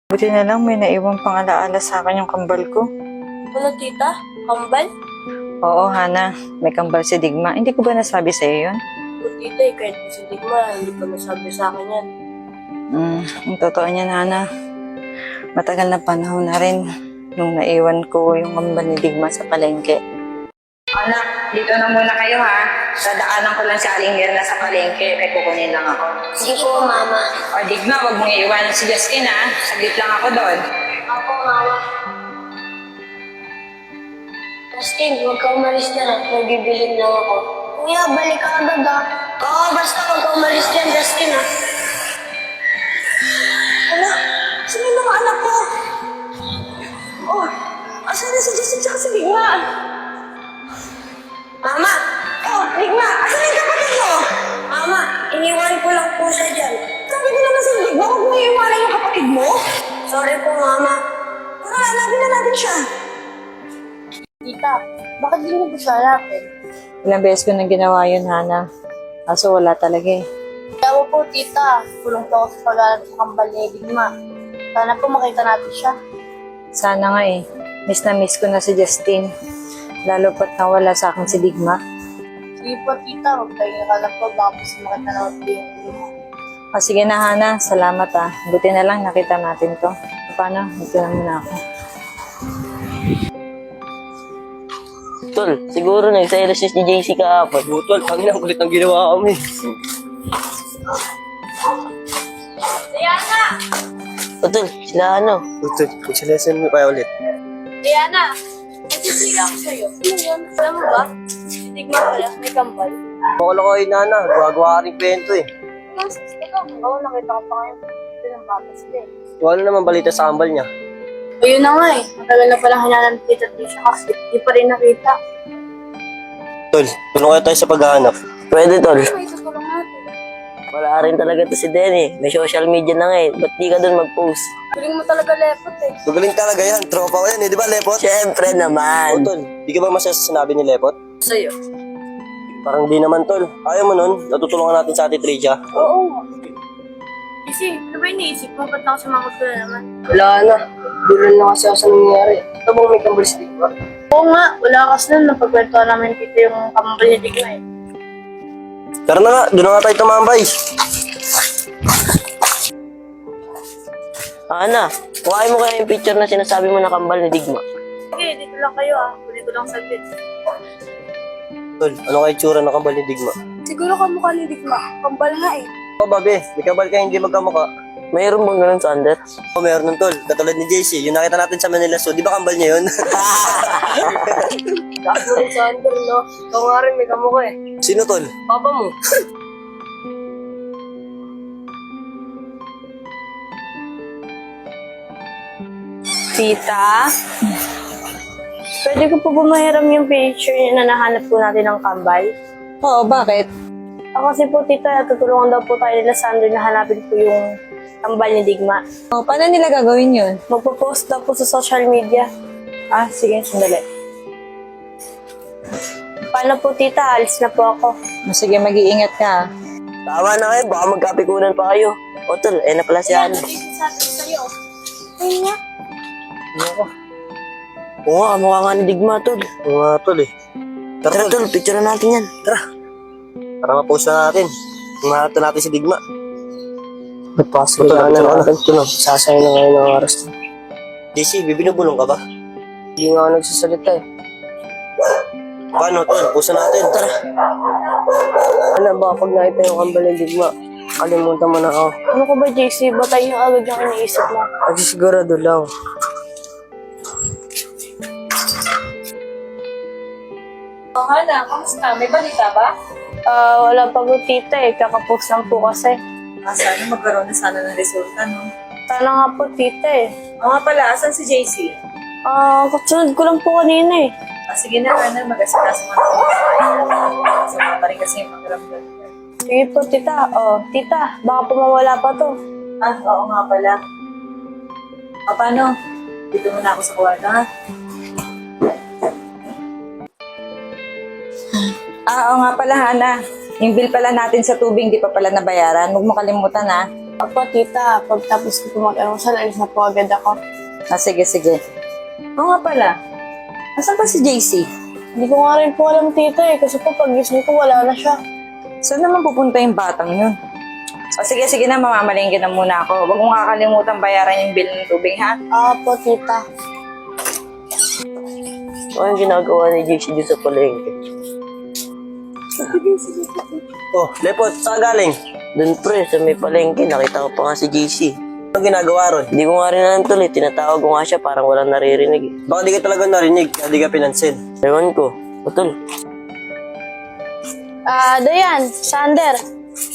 Buti na lang may naiwang pang-alaala sa akin yung kambal ko. Ano, tita? Kambal? Oo, Hana. May kambal si Digma. Hindi ko ba nasabi sa'yo yun? O tita, kahit po si Digma, hindi pa nasabi sa akin yan. Ang totoo niyan, Hana. Matagal na panahon na rin nung naiwan ko yung kambal ni Digma sa palengke. Anak, dito na muna kayo ha. Dadaanan ko lang si Aling Mirna sa palengke. May kukunin lang ako. Sige po, mama. O Digma, wag mong iiwanan si Justin ha. Saglit lang ako doon. Ako, mama. Justin, huwag ka umalis na. May bibilin lang ako. Kuya, balik ka agad ha. Oo, basta huwag ka umalis dyan, Justin ha. Ano? Sino yung mga anak ko? Oh, asan na si Justin tsaka si Digma? Mama! Oh, Digma! Asan yung kapatid mo? Mama, iniwan ko lang po siya dyan. Sabi ko naman sa Digma, huwag mo iiwanan yung kapatid mo. Sorry po, Mama. Pero hanapin na natin siya. Tita, bakit hindi mo siya hanapin? Ilang beses ko nang ginawa yun, Hana. Kaso wala talaga eh. Kaya po, Tita. Tulong po ako sa pag-aaral sa kambal ni Digma. Sana po makita natin siya. Sana nga eh. Miss na miss ko na si Justin. Lalo pat nawala sa akin si Digma. Sige po, Tita. Huwag tayo nakalap po. Baka po sa makita natin po yung Digma. Sige na, Hana. Salamat ah. Buti na lang nakita natin to. Paano? Dito na muna ako. Tol, siguro nagselos si JC kahapon. Tol, ang kulit ng ginawa kami. Diana! O tol, sila ano? Tol, kung si lesson mo pa ulit. Diana! Nagsisiga ako sa'yo. Ano yun? Alam mo ba? Si Digma pala, may kambal. Bakala ko yung nana, gawa-gawa ka rin kwento eh. Ikaw, nakita ko pa ngayon. Ito ng bata sila eh. Wala naman balita sa kambal niya. Ayun na nga eh. Matagal na palang hinalan kita Trisha kasi di pa rin nakita. Tol, tulong kayo tayo sa paghahanap. Pwede tol. May tutulong natin. Wala rin talaga to si Denny. May social media na nga eh. Ba't di ka dun mag-post? Galing mo talaga lepot eh. Magaling talaga yan, tropa ko yan eh, di ba Lepot? Siyempre naman. Tol, di ka ba masaya sa sinabi ni Lepot? Sa'yo? Parang di naman Tol. Ayaw mo nun, natutulungan natin sa ate Tricia. Oo nga. Kasi, ano ba yung naisip mo? Ba't ako sumakot ko na naman? Wala na, dulan na kasi ako sa nangyayari. Ito bang may kambal si Digma? Oo nga, wala kasi nun. Napagkwentuhan namin dito yung kambal ni Digma eh. Tara na nga, doon na nga tayo tumambay. Ana, kuhain mo kaya yung picture na sinasabi mo na kambal ni Digma. Sige, dito lang kayo ah. Huli ko lang saglit. Tol, ano kayo tsura ng kambal ni Digma? Siguro kamukha ni Digma. Kambal nga eh. Oh, babe, may kambal ka hindi magkamukha. Mayroon bang ganun sa Under? Oh, meron nun Tol, katulad ni JC, yung nakita natin sa Manila Zoo, di ba kambal niya yun? Kaso rin sa under, no? Ikaw nga rin, may kamukha eh. Sino Tol? Papa mo. Tita? Pwede ko po ba mahiram yung picture na nahanap po natin ng kambal? Oo, bakit? Kasi po, tita, tutulungan daw po tayo nila Sandro na hanapin po yung kambal ni Digma. Oh, paano nila gagawin yun? Magpo-post daw po sa social media. Sige, sandali. Paano po, tita? Alis na po ako. Sige, mag-iingat ka ah. Tama na kayo, baka magkapikunan pa kayo. O tol, na pala si Ana. Dito sa atin sa'yo. Ayun nga. Oo nga, mukha nga ni Digma tol. Oo nga Tol eh. Tara tol, picture na natin yan. Tara. Para ma-post na natin. Mahanap na natin si Digma. Magpasok Tol, ano na natin ito no? Sasaya na ngayon ng oras. JC, bibinubulong ka ba? Hindi nga ako nagsasalita eh. Paano Tol? Post na natin. Tara. Ano ba, pag nakita yung kambal ni Digma, kalimutan mo na ako. Ano ko ba, JC? Ba tayo yung agad yung iniisip mo? Nagsisigurado lang. Oh, Hana, kamusta? May balita ba? Wala pa po, tita eh. Kakapost lang po kasi. Sana magkaroon na sana ng resulta, no? Sana nga po, tita eh. Oo nga pala, asan si JC? Kasunod ko lang po kanina eh. Sige na, Hana, mag-asikaso mo na. Sama pa rin kasi yung magramdam. Sige po, tita. Tita, baka po mawala pa to. Oo nga pala. Paano? Dito muna ako sa kwarto, ha? Oo nga pala, Hana. Yung bill pala natin sa tubig, di pa pala nabayaran. Huwag mo kalimutan, ha? Opo, tita. Pagtapos ko po mag-almusal, alis na po agad ako. Sige, sige. Oo nga pala. Asan ba si JC? Hindi ko nga rin po alam, tita eh. Kasi po pag-gising ko, wala na siya. Saan naman pupunta yung batang yun? Sige, sige na, mamamalingkin na muna ako. Huwag mong kakalimutan bayaran yung bill ng tubig, ha? Opo, tita. Ano yung ginagawa ni JC dito sa palengke? Oh, Lepot, saan galing? Doon pre, sa may palengke, nakita ko pa nga si JC. Anong ginagawa ron? Hindi ko nga rin alam tol eh, tinatawag ko nga siya, parang walang naririnig eh. Baka di ka talaga narinig, kaya di ka pinansin. Ewan ko, o tol, Dayan, Sander.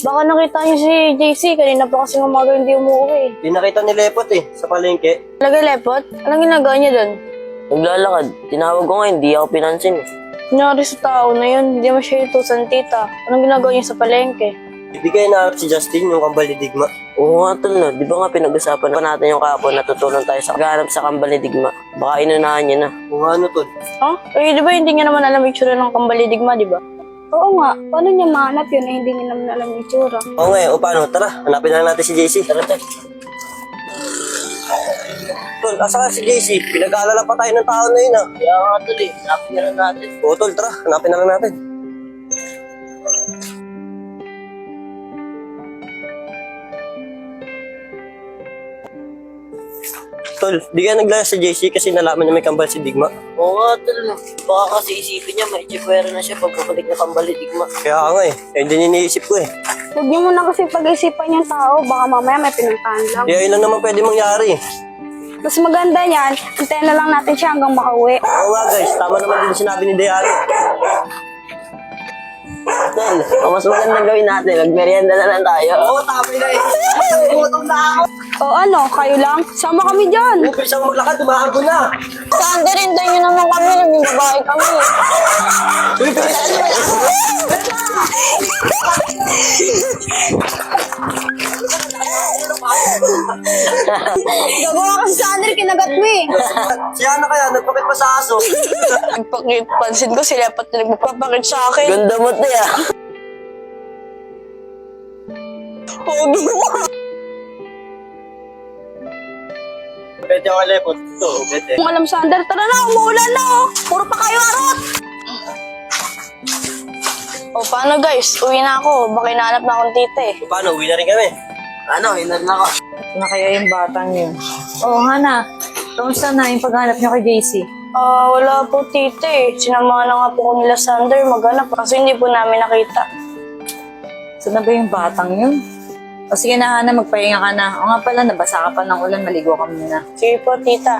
Baka nakita niyo si JC. Kanina pa kasi umaga hindi umuwi. Di nakita ni Lepot sa palengke. Talaga, Lepot? Anong ginagawa niya doon? naglalakad. Tinawag ko nga, hindi ako pinansin eh. Kunyari sa tao na yun, hindi mo siya itusan, tita. Anong ginagawa niya sa palengke? Hindi kayo naharap si Justin, yung kambal ni Digma. Oo nga tol no, di ba nga pinag-usapan pa natin yung kahapon na tutulong tayo sa paghahanap sa kambal ni Digma. Baka inunahan niya na. Kung ano to. Huh? Eh, di ba hindi niya naman alam yung itsura ng kambalidigma, di ba? Oo nga. Paano niya mahanap yun na hindi niya naman alam yung itsura? Oo nga o paano? Tara, hanapin na lang natin si JC. Tara, tara. Tol, asa ka si JC? Pinag-aalala pa tayo ng tao na yun Kaya nga tol eh, hanapin na lang natin. Oo tol, tara, hanapin na lang natin. Tol, di ka naglaya sa JC kasi nalaman niya may kambal si Digma. Oo nga tol no, baka kasi isipin niya may chipwera na siya pagkabalik na kambal ni Digma. Kaya nga din iniisip ko Huwag niyo muna kasi pag-isipan yung tao. Baka mamaya may pinuntahan lang. Kaya yun lang naman pwede mangyari. Mas maganda niyan, antayin na lang natin siya hanggang makauwi. Oo nga guys, tama naman din sinabi ni Diary. Tol, ang mas magandang gawin natin, magmerienda na lang tayo. Oo, tama na Gutom na ako. O ano, kayo lang? Sama kami dyan. Upis ako maglakad, tumahago na. Sander, hintayin niyo naman kami. Naging babae kami. Uy, bilisan mo yan. Gagawa ka si Sander, kinagat mo eh. Si Ana kaya, nagpakit pa sa aso. Pansin ko sila pati nagpapakit sa akin. Ganda mo te ah. Pogi mo. Pwede ako lepot. Ito, pwede. Kung alam Sander, tara na, umuulan na oh. Puro pa kayo arot. O paano guys, uwi na ako. Baka hinahanap na akong tita eh. Paano, uwi na rin kami. Ano, hinan na ako. Na kaya yung batang yun? Oo, Hana. Kamusta na yung paghanap niyo kay JC? Wala po tita eh. Sinamahan na nga po ko nila Sander maghanap kasi hindi po namin nakita. Saan na ba yung batang yun? O sige na, Hana, magpahinga ka na. O nga pala, nabasa ka pa ng ulan, maligo ka muna. Sige po tita.